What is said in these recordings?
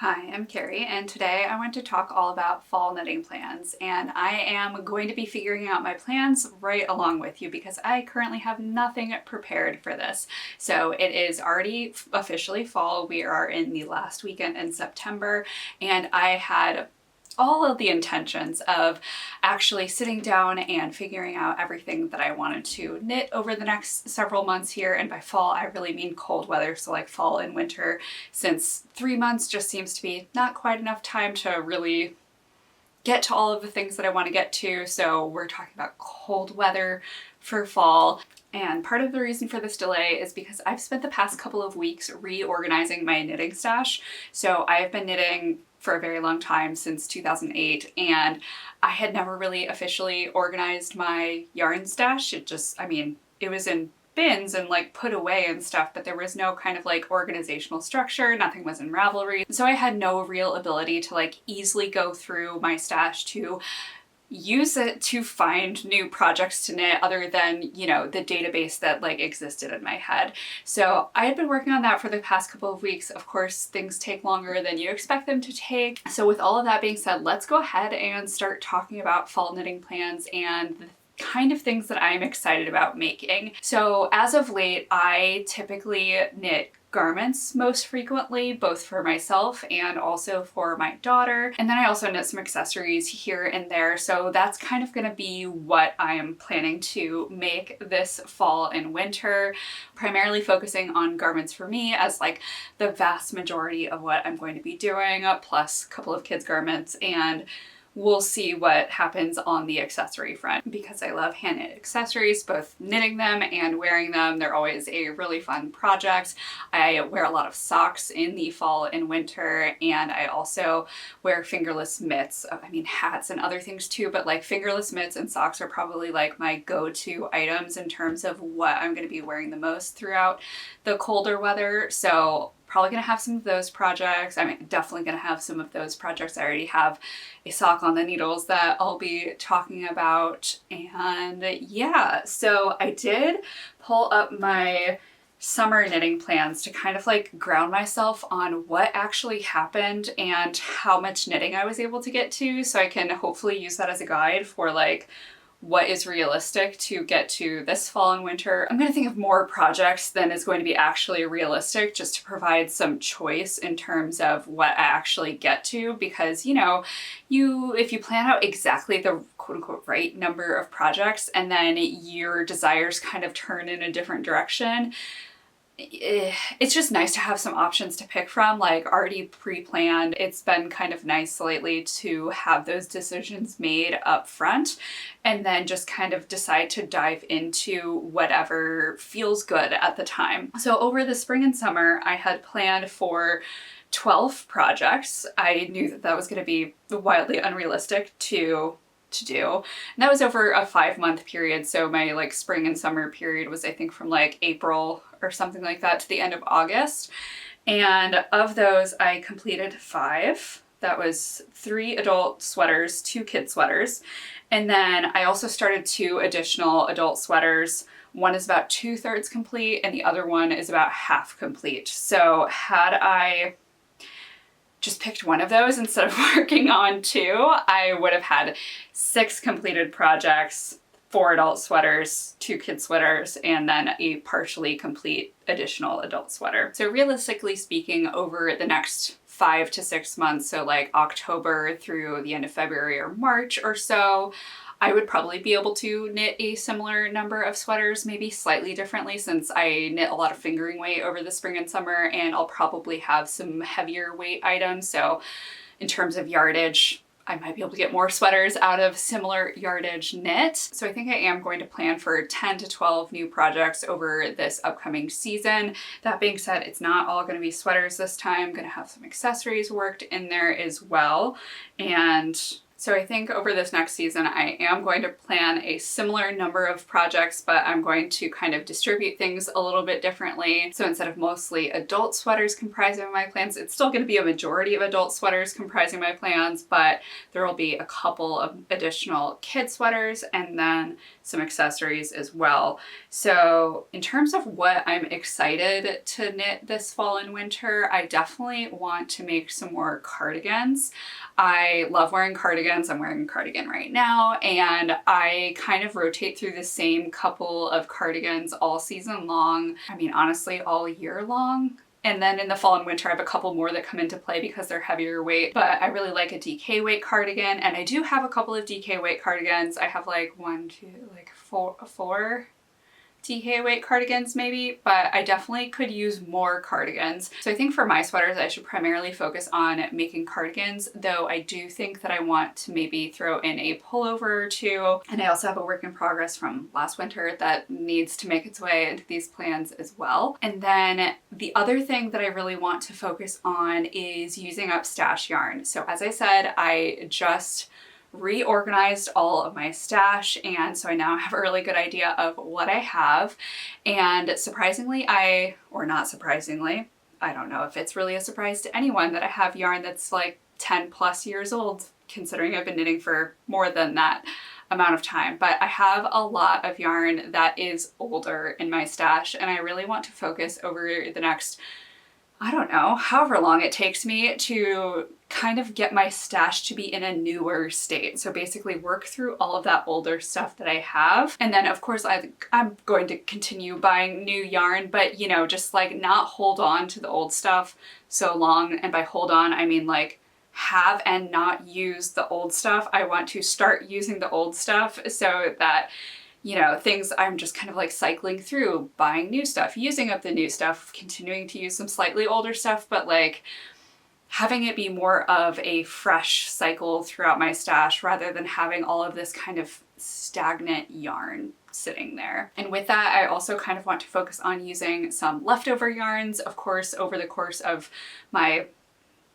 Hi, I'm Carrie, and today I want to talk all about fall knitting plans. And I am going to be figuring out my plans right along with you because I currently have nothing prepared for this. So it is already officially fall. We are in the last weekend in September, and I had all of the intentions of actually sitting down and figuring out everything that I wanted to knit over the next several months here. And by fall, I really mean cold weather, so like fall and winter, since 3 months just seems to be not quite enough time to really get to all of the things that I want to get to. So we're talking about cold weather for fall. And part of the reason for this delay is because I've spent the past couple of weeks reorganizing my knitting stash. So I've been knitting for a very long time, since 2008, and I had never really officially organized my yarn stash. It was in bins and like put away and stuff, but there was no kind of like organizational structure. Nothing was in Ravelry. So I had no real ability to like easily go through my stash to use it to find new projects to knit other than, you know, the database that like existed in my head. So I had been working on that for the past couple of weeks. Of course, things take longer than you expect them to take. So with all of that being said, let's go ahead and start talking about fall knitting plans and the kind of things that I'm excited about making. So as of late, I typically knit garments most frequently, both for myself and also for my daughter. And then I also knit some accessories here and there. So that's kind of going to be what I am planning to make this fall and winter, primarily focusing on garments for me as like the vast majority of what I'm going to be doing, plus a couple of kids' garments, and we'll see what happens on the accessory front because I love hand knit accessories, both knitting them and wearing them. They're always a really fun project. I wear a lot of socks in the fall and winter, and I also wear fingerless mitts. I mean, hats and other things too, but like fingerless mitts and socks are probably like my go-to items in terms of what I'm going to be wearing the most throughout the colder weather. So probably gonna have some of those projects. Definitely gonna have some of those projects. I already have a sock on the needles that I'll be talking about. And yeah, so I did pull up my summer knitting plans to kind of like ground myself on what actually happened and how much knitting I was able to get to, so I can hopefully use that as a guide for like what is realistic to get to this fall and winter. I'm going to think of more projects than is going to be actually realistic, just to provide some choice in terms of what I actually get to, because you know, if you plan out exactly the quote unquote right number of projects and then your desires kind of turn in a different direction, it's just nice to have some options to pick from, like already pre-planned. It's been kind of nice lately to have those decisions made up front and then just kind of decide to dive into whatever feels good at the time. So over the spring and summer, I had planned for 12 projects. I knew that that was going to be wildly unrealistic to do. And that was over a 5-month period. So my like spring and summer period was, I think, from like April or something like that to the end of August. And of those, I completed 5. That was 3 adult sweaters, 2 kid sweaters. And then I also started 2 additional adult sweaters. One is about 2/3 complete and the other one is about half complete. So had I just picked one of those instead of working on 2, I would have had 6 completed projects, 4 adult sweaters, 2 kid sweaters, and then a partially complete additional adult sweater. So realistically speaking, over the next 5 to 6 months, so like October through the end of February or March or so, I would probably be able to knit a similar number of sweaters, maybe slightly differently, since I knit a lot of fingering weight over the spring and summer, and I'll probably have some heavier weight items. So in terms of yardage, I might be able to get more sweaters out of similar yardage knit. So I think I am going to plan for 10 to 12 new projects over this upcoming season. That being said, it's not all going to be sweaters this time. I'm going to have some accessories worked in there as well. And So I think over this next season, I am going to plan a similar number of projects, but I'm going to kind of distribute things a little bit differently. So instead of mostly adult sweaters comprising my plans, it's still going to be a majority of adult sweaters comprising my plans, but there will be a couple of additional kid sweaters and then some accessories as well. So in terms of what I'm excited to knit this fall and winter, I definitely want to make some more cardigans. I love wearing cardigans. I'm wearing a cardigan right now, and I kind of rotate through the same couple of cardigans all season long. I mean, honestly, all year long. And then in the fall and winter, I have a couple more that come into play because they're heavier weight, but I really like a DK weight cardigan, and I do have a couple of DK weight cardigans. I have like four DK weight cardigans maybe, but I definitely could use more cardigans. So I think for my sweaters, I should primarily focus on making cardigans, though I do think that I want to maybe throw in a pullover or two. And I also have a work in progress from last winter that needs to make its way into these plans as well. And then the other thing that I really want to focus on is using up stash yarn. So as I said, I just reorganized all of my stash, and so I now have a really good idea of what I have. And surprisingly, or not surprisingly, I don't know if it's really a surprise to anyone that I have yarn that's like 10 plus years old, considering I've been knitting for more than that amount of time. But I have a lot of yarn that is older in my stash, and I really want to focus over the next, I don't know, however long it takes me to kind of get my stash to be in a newer state. So basically work through all of that older stuff that I have. And then of course I'm going to continue buying new yarn, but you know, just like not hold on to the old stuff so long. And by hold on, I mean like have and not use the old stuff. I want to start using the old stuff so that, you know, things I'm just kind of like cycling through, buying new stuff, using up the new stuff, continuing to use some slightly older stuff, but like having it be more of a fresh cycle throughout my stash rather than having all of this kind of stagnant yarn sitting there. And with that, I also kind of want to focus on using some leftover yarns. Of course, over the course of my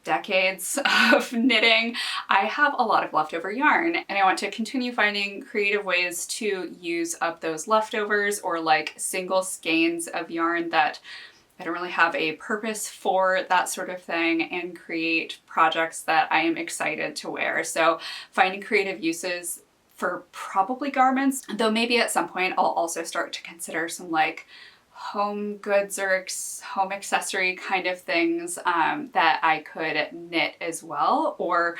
decades of knitting, I have a lot of leftover yarn, and I want to continue finding creative ways to use up those leftovers, or like single skeins of yarn that I don't really have a purpose for, that sort of thing, and create projects that I am excited to wear. So finding creative uses for probably garments, though maybe at some point I'll also start to consider some like home goods or home accessory kind of things that I could knit as well, or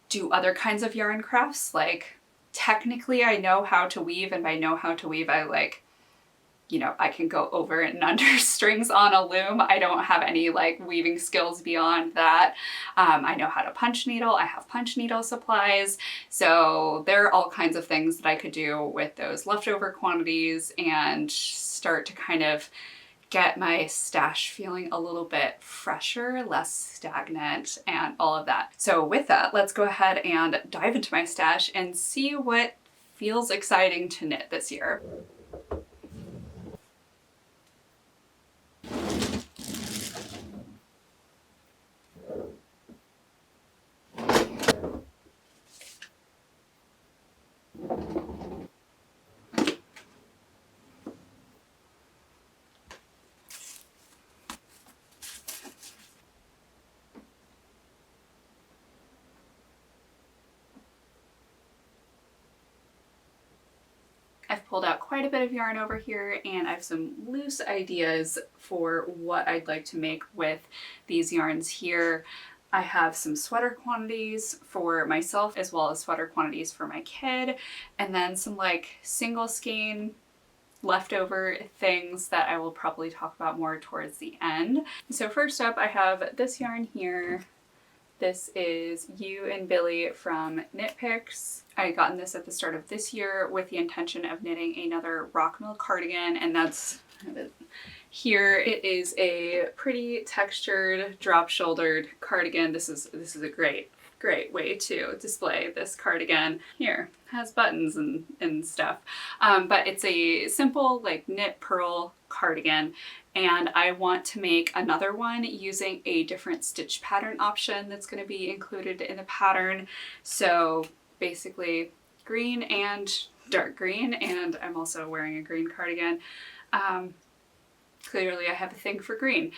do other kinds of yarn crafts. Like technically I know how to weave, and by know how to weave, I like, you know, I can go over and under strings on a loom. I don't have any like weaving skills beyond that. I know how to punch needle. I have punch needle supplies. So there are all kinds of things that I could do with those leftover quantities and start to kind of get my stash feeling a little bit fresher, less stagnant, and all of that. So with that, let's go ahead and dive into my stash and see what feels exciting to knit this year. I've pulled out quite a bit of yarn over here, and I have some loose ideas for what I'd like to make with these yarns here. I have some sweater quantities for myself as well as sweater quantities for my kid, and then some like single skein leftover things that I will probably talk about more towards the end. So first up, I have this yarn here. This is You and Billy from KnitPicks. I had gotten this at the start of this year with the intention of knitting another Rockmill cardigan, and that's here. It is a pretty textured, drop-shouldered cardigan. This is a great way to display this cardigan. Here, has buttons and stuff. But it's a simple like knit purl cardigan, and I want to make another one using a different stitch pattern option that's going to be included in the pattern. So basically green and dark green, and I'm also wearing a green cardigan. Clearly I have a thing for green.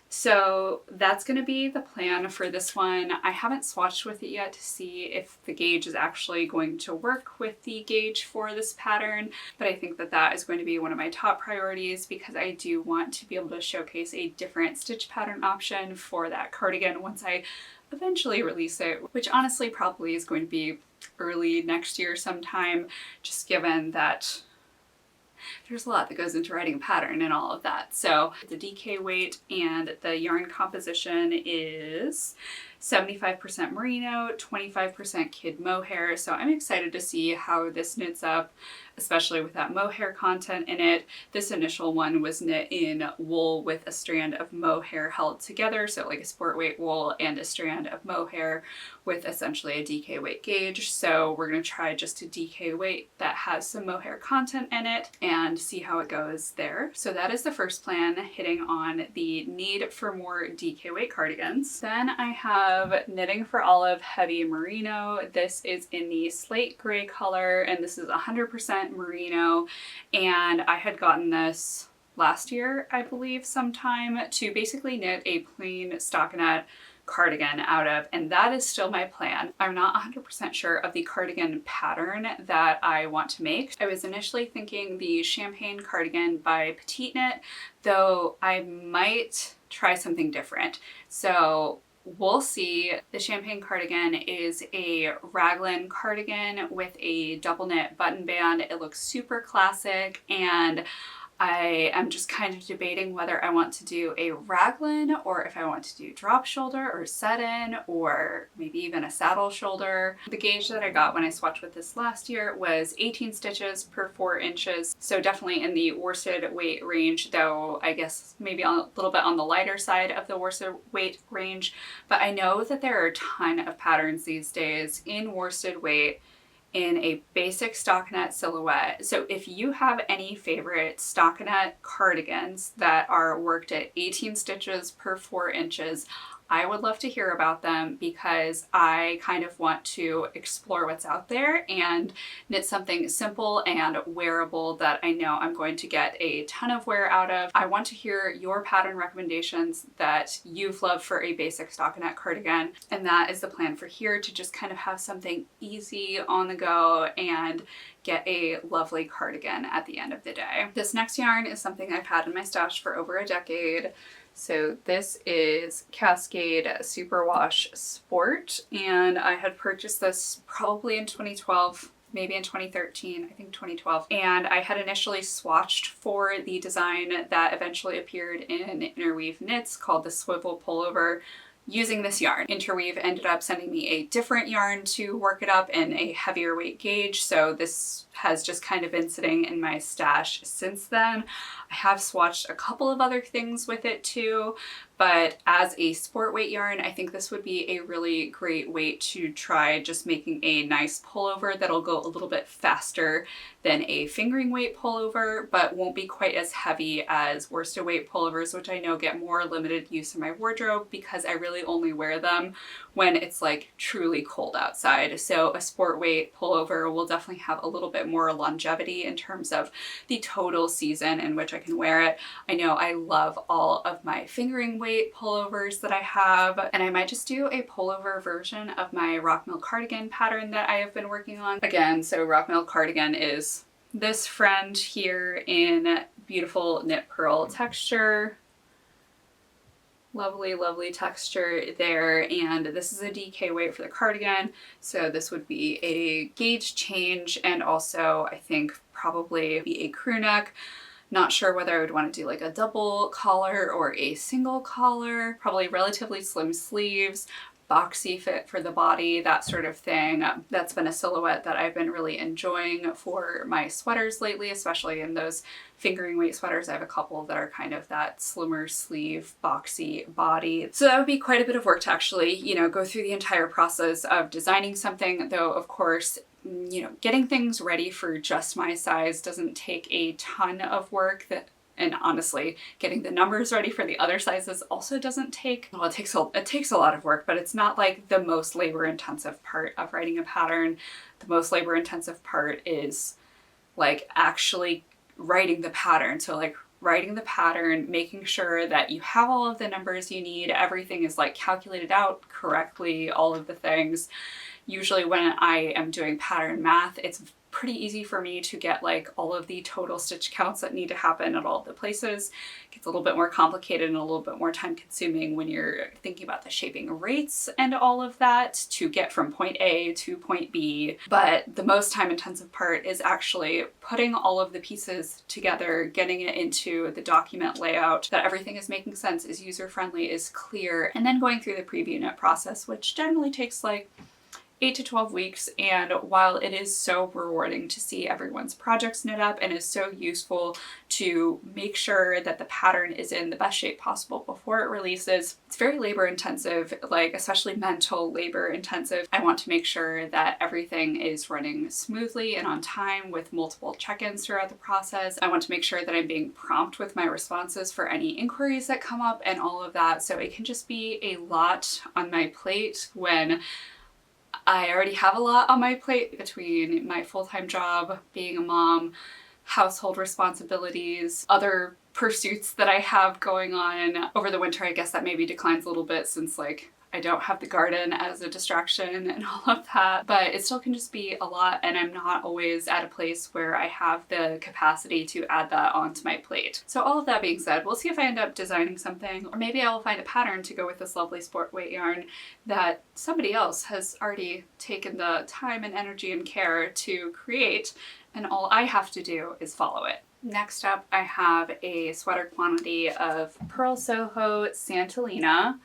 So that's going to be the plan for this one. I haven't swatched with it yet to see if the gauge is actually going to work with the gauge for this pattern, but I think that that is going to be one of my top priorities because I do want to be able to showcase a different stitch pattern option for that cardigan once I eventually release it, which honestly probably is going to be early next year sometime, just given that there's a lot that goes into writing a pattern and all of that. So the DK weight and the yarn composition is 75% merino, 25% kid mohair. So I'm excited to see how this knits up, especially with that mohair content in it. This initial one was knit in wool with a strand of mohair held together, so like a sport weight wool and a strand of mohair with essentially a DK weight gauge. So we're going to try just a DK weight that has some mohair content in it and see how it goes there. So that is the first plan, hitting on the need for more DK weight cardigans. Then I have Knitting for Olive Heavy Merino. This is in the slate gray color, and this is 100% merino, and I had gotten this last year, I believe, sometime, to basically knit a plain stockinette cardigan out of, and that is still my plan. I'm not 100% sure of the cardigan pattern that I want to make. I was initially thinking the champagne cardigan by Petite Knit, though I might try something different. So we'll see. The champagne cardigan is a raglan cardigan with a double knit button band. It looks super classic, and I am just kind of debating whether I want to do a raglan or if I want to do drop shoulder or set-in or maybe even a saddle shoulder. The gauge that I got when I swatched with this last year was 18 stitches per 4 inches. So definitely in the worsted weight range, though I guess maybe a little bit on the lighter side of the worsted weight range. But I know that there are a ton of patterns these days in worsted weight in a basic stockinette silhouette. So if you have any favorite stockinette cardigans that are worked at 18 stitches per 4 inches, I would love to hear about them because I kind of want to explore what's out there and knit something simple and wearable that I know I'm going to get a ton of wear out of. I want to hear your pattern recommendations that you've loved for a basic stockinette cardigan, and that is the plan for here, to just kind of have something easy on the go and get a lovely cardigan at the end of the day. This next yarn is something I've had in my stash for over a decade. So this is Cascade Superwash Sport, and I had purchased this probably in 2012, maybe in 2013, I think 2012. And I had initially swatched for the design that eventually appeared in Interweave Knits called the Swivel Pullover, using this yarn. Interweave ended up sending me a different yarn to work it up in a heavier weight gauge, so this has just kind of been sitting in my stash since then. I have swatched a couple of other things with it too, but as a sport weight yarn, I think this would be a really great weight to try just making a nice pullover that'll go a little bit faster than a fingering weight pullover, but won't be quite as heavy as worsted weight pullovers, which I know get more limited use in my wardrobe because I really only wear them when it's like truly cold outside. So a sport weight pullover will definitely have a little bit more longevity in terms of the total season in which I can wear it. I know I love all of my fingering weight pullovers that I have, and I might just do a pullover version of my Rockmill cardigan pattern that I have been working on. Again, so Rockmill cardigan is this friend here in beautiful knit purl texture. Lovely, lovely texture there, and this is a DK weight for the cardigan, so this would be a gauge change and also I think probably be a crew neck. Not sure whether I would want to do like a double collar or a single collar, probably relatively slim sleeves, boxy fit for the body, that sort of thing. That's been a silhouette that I've been really enjoying for my sweaters lately, especially in those fingering weight sweaters. I have a couple that are kind of that slimmer sleeve, boxy body. So that would be quite a bit of work to actually, go through the entire process of designing something, though of course, getting things ready for just my size doesn't take a ton of work. That And honestly, getting the numbers ready for the other sizes also doesn't take, well, it takes a lot of work, but it's not like the most labor intensive part of writing a pattern. The most labor intensive part is like actually writing the pattern. So like writing the pattern, making sure that you have all of the numbers you need, everything is like calculated out correctly, all of the things. Usually when I am doing pattern math, it's pretty easy for me to get like all of the total stitch counts that need to happen at all the places. It gets a little bit more complicated and a little bit more time consuming when you're thinking about the shaping rates and all of that to get from point A to point B. But the most time intensive part is actually putting all of the pieces together, getting it into the document layout, that everything is making sense, is user-friendly, is clear, and then going through the preview knit process, which generally takes like 8 to 12 weeks. And while it is so rewarding to see everyone's projects knit up and is so useful to make sure that the pattern is in the best shape possible before it releases, it's very labor intensive, like especially mental labor intensive. I want to make sure that everything is running smoothly and on time with multiple check-ins throughout the process. I want to make sure that I'm being prompt with my responses for any inquiries that come up and all of that. So it can just be a lot on my plate when I already have a lot on my plate between my full-time job, being a mom, household responsibilities, other pursuits that I have going on. Over the winter, I guess that maybe declines a little bit since like I don't have the garden as a distraction and all of that, but it still can just be a lot, and I'm not always at a place where I have the capacity to add that onto my plate. So all of that being said, we'll see if I end up designing something, or maybe I will find a pattern to go with this lovely sport weight yarn that somebody else has already taken the time and energy and care to create, and all I have to do is follow it. Next up, I have a sweater quantity of Purl Soho Santolina.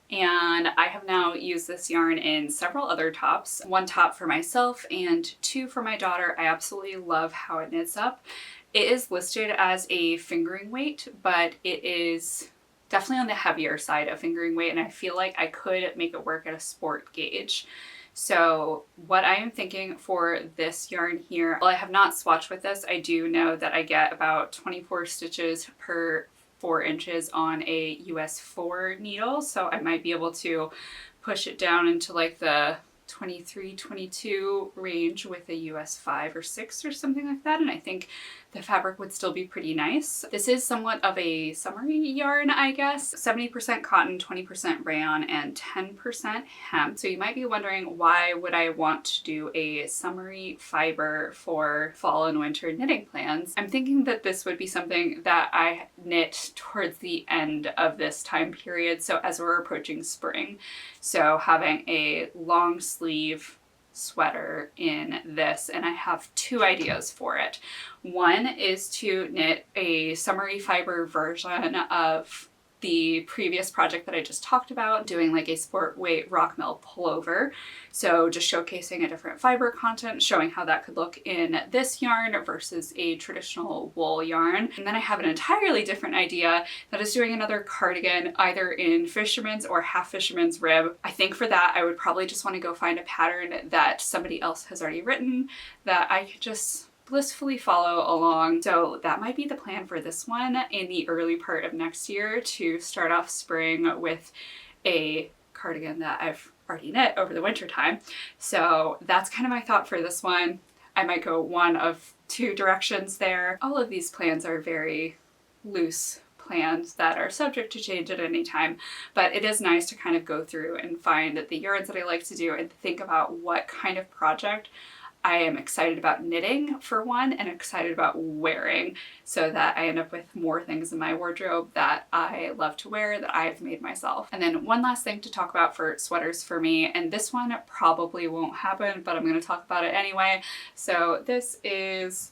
And I have now used this yarn in several other tops. One top for myself and two for my daughter. I absolutely love how it knits up. It is listed as a fingering weight, but it is definitely on the heavier side of fingering weight, and I feel like I could make it work at a sport gauge. So what I am thinking for this yarn here, well, I have not swatched with this. I do know that I get about 24 stitches per 4 inches on a US 4 needle, so I might be able to push it down into like the 23, 22 range with a US 5 or 6 or something like that, and I think the fabric would still be pretty nice. This is somewhat of a summery yarn, I guess. 70% cotton, 20% rayon, and 10% hemp. So you might be wondering, why would I want to do a summery fiber for fall and winter knitting plans? I'm thinking that this would be something that I knit towards the end of this time period, so as we're approaching spring. So having a long sleeve sweater in this, and I have two ideas for it. One is to knit a summery fiber version of the previous project that I just talked about, doing like a sport weight Rockmill pullover. So just showcasing a different fiber content, showing how that could look in this yarn versus a traditional wool yarn. And then I have an entirely different idea that is doing another cardigan, either in fisherman's or half fisherman's rib. I think for that, I would probably just want to go find a pattern that somebody else has already written that I could just blissfully follow along. So that might be the plan for this one in the early part of next year, to start off spring with a cardigan that I've already knit over the winter time. So that's kind of my thought for this one. I might go one of two directions there. All of these plans are very loose plans that are subject to change at any time, but it is nice to kind of go through and find the yarns that I like to do and think about what kind of project I am excited about knitting for one, and excited about wearing, so that I end up with more things in my wardrobe that I love to wear that I've made myself. And then one last thing to talk about for sweaters for me, and this one probably won't happen, but I'm going to talk about it anyway. So this is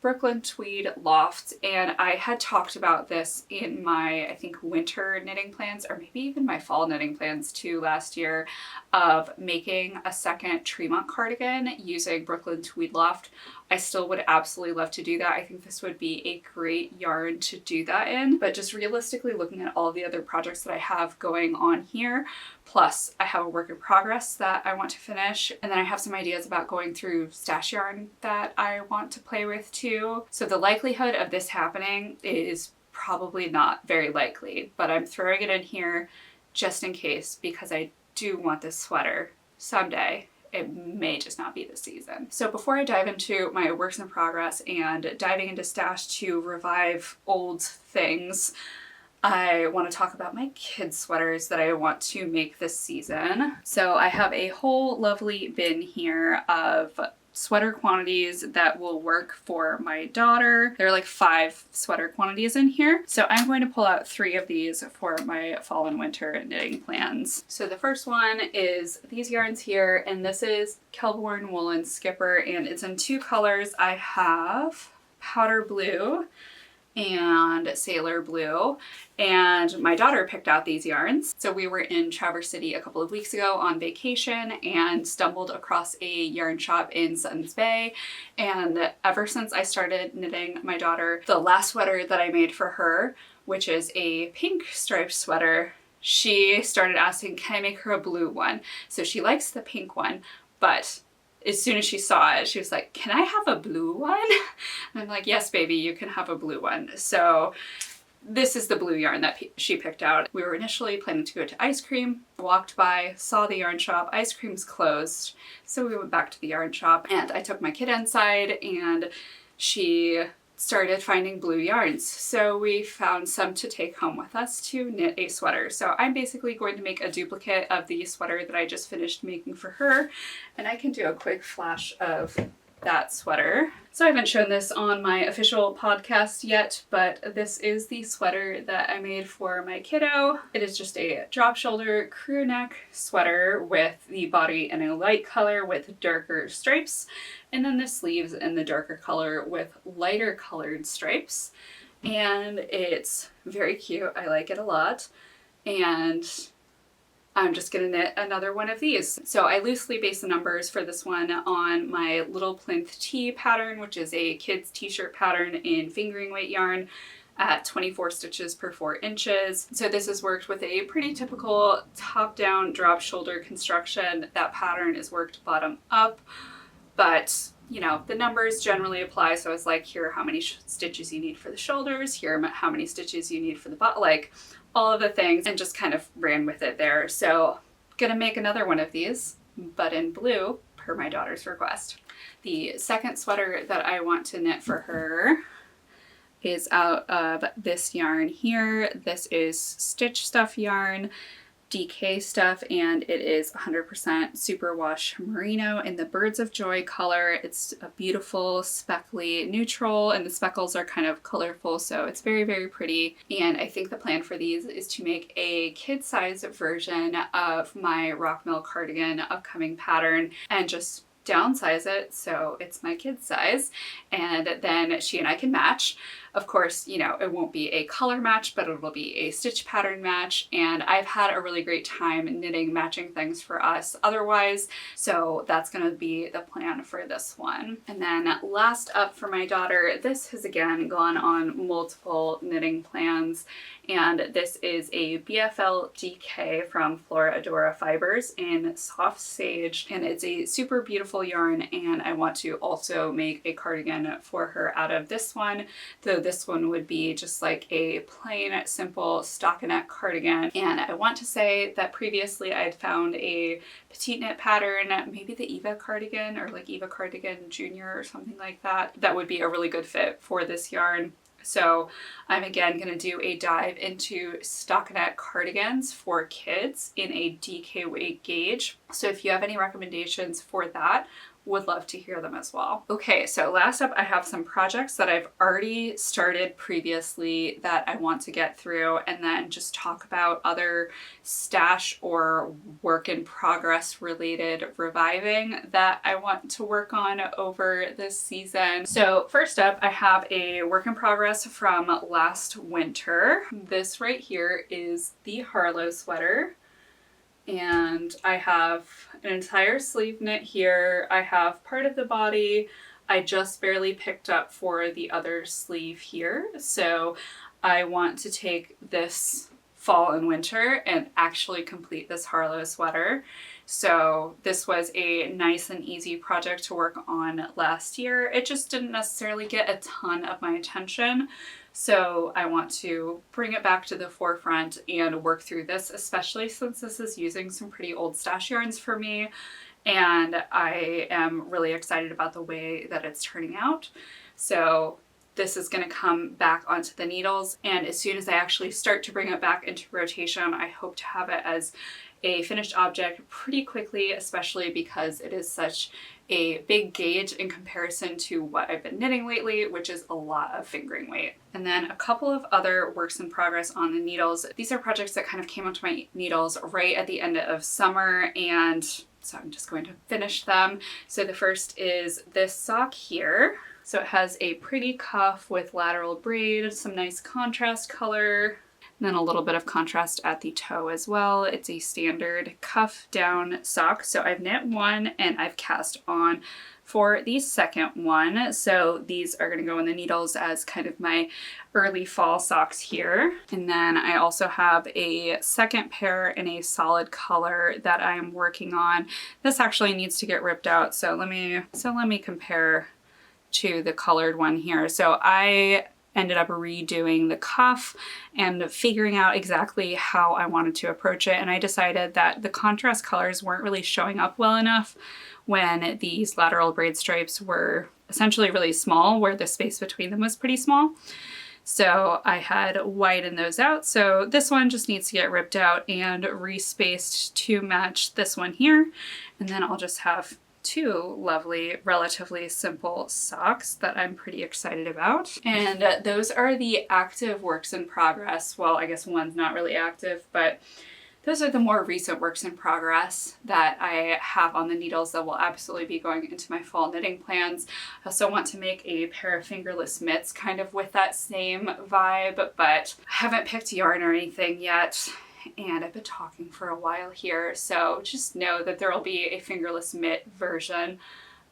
Brooklyn Tweed Loft, and I had talked about this in my, I think, winter knitting plans, or maybe even my fall knitting plans too last year, of making a second Tremont cardigan using Brooklyn Tweed Loft. I still would absolutely love to do that. I think this would be a great yarn to do that in, but just realistically looking at all the other projects that I have going on here, Plus, I have a work in progress that I want to finish. And then I have some ideas about going through stash yarn that I want to play with too. So the likelihood of this happening is probably not very likely, but I'm throwing it in here just in case because I do want this sweater someday. It may just not be this season. So before I dive into my works in progress and diving into stash to revive old things, I want to talk about my kids' sweaters that I want to make this season. So I have a whole lovely bin here of sweater quantities that will work for my daughter. There are like 5 sweater quantities in here. So I'm going to pull out 3 of these for my fall and winter knitting plans. So the first one is these yarns here, and this is Kelborn Woolen Skipper, and it's in 2 colors. I have powder blue and sailor blue, and my daughter picked out these yarns. So we were in Traverse City a couple of weeks ago on vacation and stumbled across a yarn shop in Suttons Bay, and ever since I started knitting my daughter, the last sweater that I made for her, which is a pink striped sweater, she started asking, can I make her a blue one? So she likes the pink one, but as soon as she saw it, she was like, can I have a blue one? And I'm like, yes, baby, you can have a blue one. So this is the blue yarn that she picked out. We were initially planning to go to ice cream, walked by, saw the yarn shop, ice cream's closed. So we went back to the yarn shop and I took my kid inside and she started finding blue yarns. So we found some to take home with us to knit a sweater. So I'm basically going to make a duplicate of the sweater that I just finished making for her. And I can do a quick flash of that sweater. So I haven't shown this on my official podcast yet, but this is the sweater that I made for my kiddo. It is just a drop shoulder crew neck sweater with the body in a light color with darker stripes, and then the sleeves in the darker color with lighter colored stripes. And it's very cute. I like it a lot. And I'm just gonna knit another one of these. So I loosely base the numbers for this one on my Little Plinth Tee pattern, which is a kid's t-shirt pattern in fingering weight yarn at 24 stitches per 4 inches. So this is worked with a pretty typical top-down drop shoulder construction. That pattern is worked bottom up, but you know, the numbers generally apply. So it's like, here are how many stitches you need for the shoulders, here are how many stitches you need for the butt, like all of the things, and just kind of ran with it there. So gonna make another one of these, but in blue per my daughter's request. The second sweater that I want to knit for her is out of this yarn here. This is Stitch Stuff yarn, DK stuff, and it is 100% superwash merino in the Birds of Joy color. It's a beautiful speckly neutral, and the speckles are kind of colorful, so it's very, very pretty. And I think the plan for these is to make a kid-size version of my Rockmill cardigan upcoming pattern and just downsize it so it's my kid's size, and then she and I can match. Of course, you know, it won't be a color match, but it'll be a stitch pattern match, and I've had a really great time knitting matching things for us otherwise, so that's gonna be the plan for this one. And then last up for my daughter, this has again gone on multiple knitting plans, and this is a BFL DK from Flora Adora Fibers in Soft Sage, and it's a super beautiful yarn, and I want to also make a cardigan for her out of this one, though this one would be just like a plain, simple stockinette cardigan. And I want to say that previously I'd found a petite knit pattern, maybe the Eva cardigan or like Eva Cardigan Junior or something like that, that would be a really good fit for this yarn. So I'm again going to do a dive into stockinette cardigans for kids in a DK weight gauge. So if you have any recommendations for that, would love to hear them as well. Okay, so last up I have some projects that I've already started previously that I want to get through, and then just talk about other stash or work in progress related reviving that I want to work on over this season. So first up, I have a work in progress from last winter. This right here is the Harlow sweater. And I have an entire sleeve knit here. I have part of the body. I just barely picked up for the other sleeve here. So I want to take this fall and winter and actually complete this Harlow sweater. So this was a nice and easy project to work on last year. It just didn't necessarily get a ton of my attention. So I want to bring it back to the forefront and work through this, especially since this is using some pretty old stash yarns for me. And I am really excited about the way that it's turning out. So this is going to come back onto the needles, and as soon as I actually start to bring it back into rotation, I hope to have it as a finished object pretty quickly, especially because it is such a big gauge in comparison to what I've been knitting lately, which is a lot of fingering weight. And then a couple of other works in progress on the needles. These are projects that kind of came onto my needles right at the end of summer, and so I'm just going to finish them. So the first is this sock here. So it has a pretty cuff with lateral braid, some nice contrast color, and then a little bit of contrast at the toe as well. It's a standard cuff down sock. So I've knit one and I've cast on for the second one. So these are going to go in the needles as kind of my early fall socks here. And then I also have a second pair in a solid color that I'm working on. This actually needs to get ripped out. So let me compare to the colored one here. So I ended up redoing the cuff and figuring out exactly how I wanted to approach it. And I decided that the contrast colors weren't really showing up well enough when these lateral braid stripes were essentially really small, where the space between them was pretty small. So I had widened those out. So this one just needs to get ripped out and respaced to match this one here. And then I'll just have two lovely, relatively simple socks that I'm pretty excited about. And those are the active works in progress. Well, I guess one's not really active, but those are the more recent works in progress that I have on the needles that will absolutely be going into my fall knitting plans. I also want to make a pair of fingerless mitts kind of with that same vibe, but I haven't picked yarn or anything yet. And I've been talking for a while here, so just know that there will be a fingerless mitt version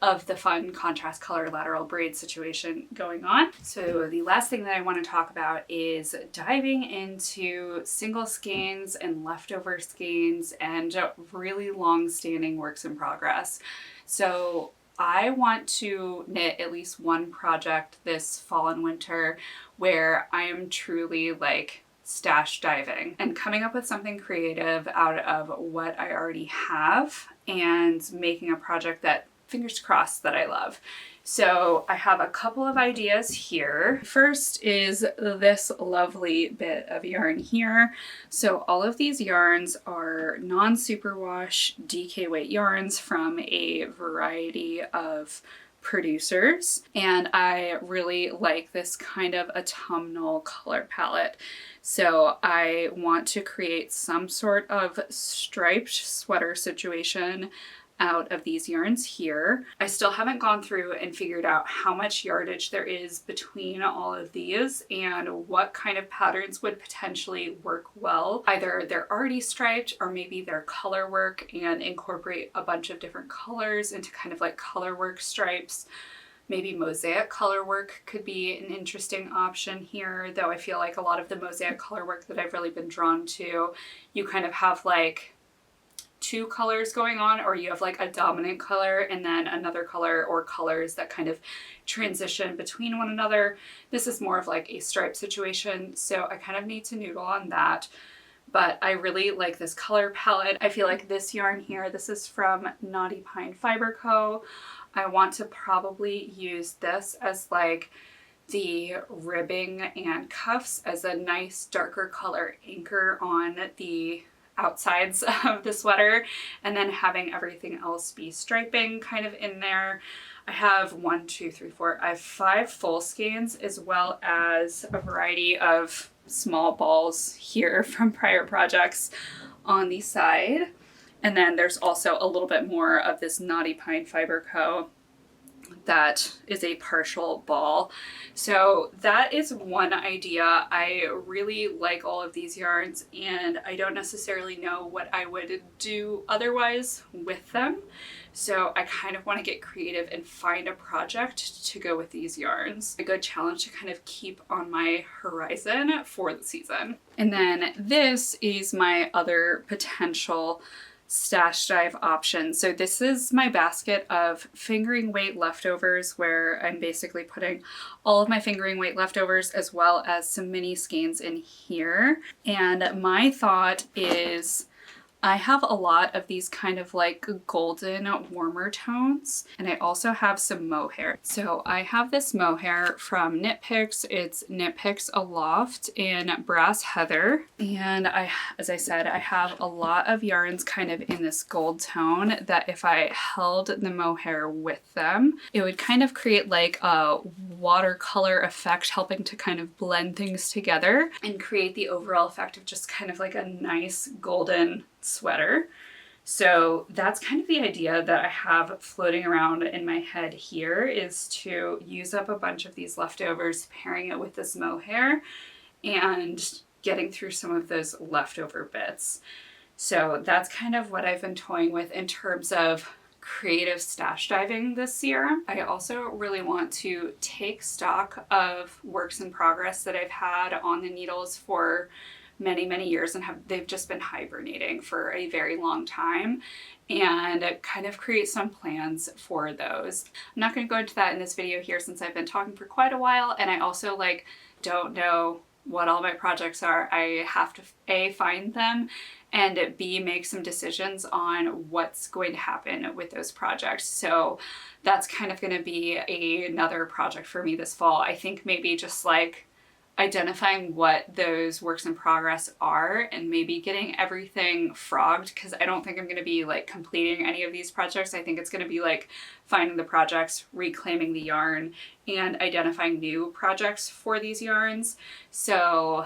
of the fun contrast color lateral braid situation going on. So the last thing that I want to talk about is diving into single skeins and leftover skeins and really long-standing works in progress. So I want to knit at least one project this fall and winter where I am truly like stash diving and coming up with something creative out of what I already have and making a project that, fingers crossed, that I love. So I have a couple of ideas here. First is this lovely bit of yarn here. So all of these yarns are non-superwash DK weight yarns from a variety of producers, and I really like this kind of autumnal color palette. So I want to create some sort of striped sweater situation out of these yarns here. I still haven't gone through and figured out how much yardage there is between all of these and what kind of patterns would potentially work well. Either they're already striped or maybe they're color work and incorporate a bunch of different colors into kind of like color work stripes. Maybe mosaic color work could be an interesting option here, though I feel like a lot of the mosaic color work that I've really been drawn to, you kind of have like two colors going on, or you have like a dominant color and then another color or colors that kind of transition between one another. This is more of like a stripe situation, so I kind of need to noodle on that. But I really like this color palette. I feel like this yarn here, this is from Knotty Pine Fiber Co. I want to probably use this as like the ribbing and cuffs as a nice darker color anchor on the outsides of the sweater, and then having everything else be striping kind of in there. I have 5 full skeins as well as a variety of small balls here from prior projects on the side. And then there's also a little bit more of this Knotty Pine Fiber Co. that is a partial ball. So that is one idea. I really like all of these yarns, and I don't necessarily know what I would do otherwise with them. So I kind of want to get creative and find a project to go with these yarns. A good challenge to kind of keep on my horizon for the season. And then this is my other potential stash dive option. So this is my basket of fingering weight leftovers, where I'm basically putting all of my fingering weight leftovers as well as some mini skeins in here. And my thought is I have a lot of these kind of like golden warmer tones, and I also have some mohair. So I have this mohair from KnitPicks. It's KnitPicks Aloft in Brass Heather. And as I said, I have a lot of yarns kind of in this gold tone that if I held the mohair with them, it would kind of create like a watercolor effect, helping to kind of blend things together and create the overall effect of just kind of like a nice golden sweater. So that's kind of the idea that I have floating around in my head here, is to use up a bunch of these leftovers, pairing it with this mohair and getting through some of those leftover bits. So that's kind of what I've been toying with in terms of creative stash diving this year. I also really want to take stock of works in progress that I've had on the needles for many years, and they've just been hibernating for a very long time, and kind of create some plans for those. I'm not going to go into that in this video here since I've been talking for quite a while, and I also don't know what all my projects are. I have to A, find them, and B, make some decisions on what's going to happen with those projects. So that's kind of going to be another project for me this fall. I think maybe just like identifying what those works in progress are and maybe getting everything frogged, because I don't think I'm going to be like completing any of these projects. I think it's going to be like finding the projects, reclaiming the yarn, and identifying new projects for these yarns. So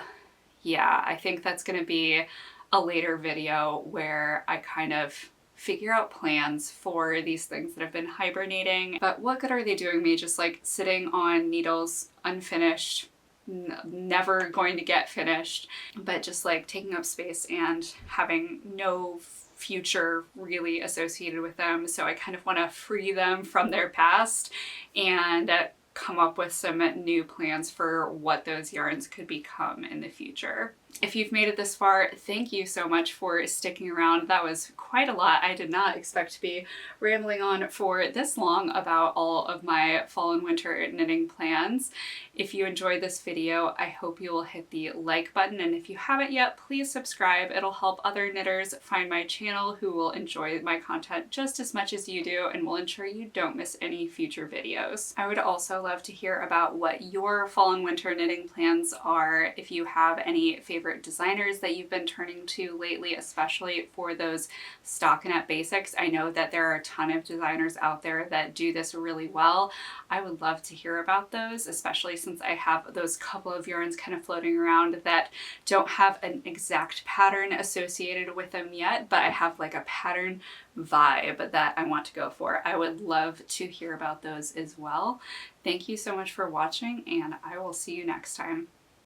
yeah, I think that's going to be a later video where I kind of figure out plans for these things that have been hibernating. But what good are they doing me just like sitting on needles unfinished, never going to get finished, but just like taking up space and having no future really associated with them. So I kind of want to free them from their past and come up with some new plans for what those yarns could become in the future. If you've made it this far, thank you so much for sticking around. That was quite a lot. I did not expect to be rambling on for this long about all of my fall and winter knitting plans. If you enjoyed this video, I hope you will hit the like button, and if you haven't yet, please subscribe. It'll help other knitters find my channel who will enjoy my content just as much as you do, and will ensure you don't miss any future videos. I would also love to hear about what your fall and winter knitting plans are. If you have any favorite designers that you've been turning to lately, especially for those stockinette basics. I know that there are a ton of designers out there that do this really well. I would love to hear about those, especially since I have those couple of yarns kind of floating around that don't have an exact pattern associated with them yet, but I have like a pattern vibe that I want to go for. I would love to hear about those as well. Thank you so much for watching, and I will see you next time.